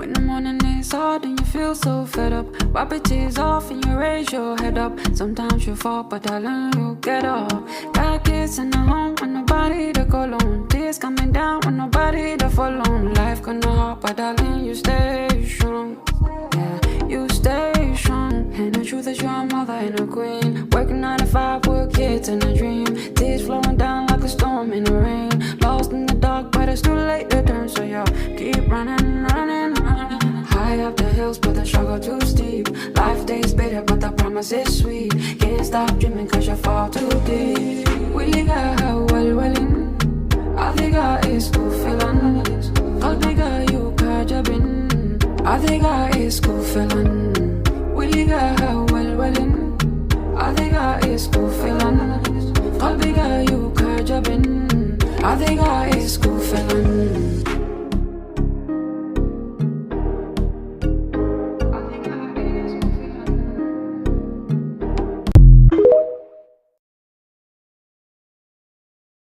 When the morning is hard and you feel so fed up, wipe your tears off and you raise your head up. Sometimes you fall, but darling, you get up. Got kids in the home and nobody to call on. Tears coming down with nobody to fall on. Life kinda hard, but darling, you stay strong. Yeah, you stay strong. And the truth is you're a mother and a queen. Working 9 to 5 with kids and a dream. Tears flowing down like a storm in the rain. Lost in the dark, but it's too late to turn. So y'all keep running, running, running. High up the hills, but the struggle too steep. Life tastes bitter, but the promise is sweet. Can't stop dreaming cause you fall too deep. Williga walwalin, adiga isku filan. Qalbiga yu kajabin, adiga isku filan. Williga walwalin, adiga isku filan. Qalbiga yu kajabin, adiga isku filan.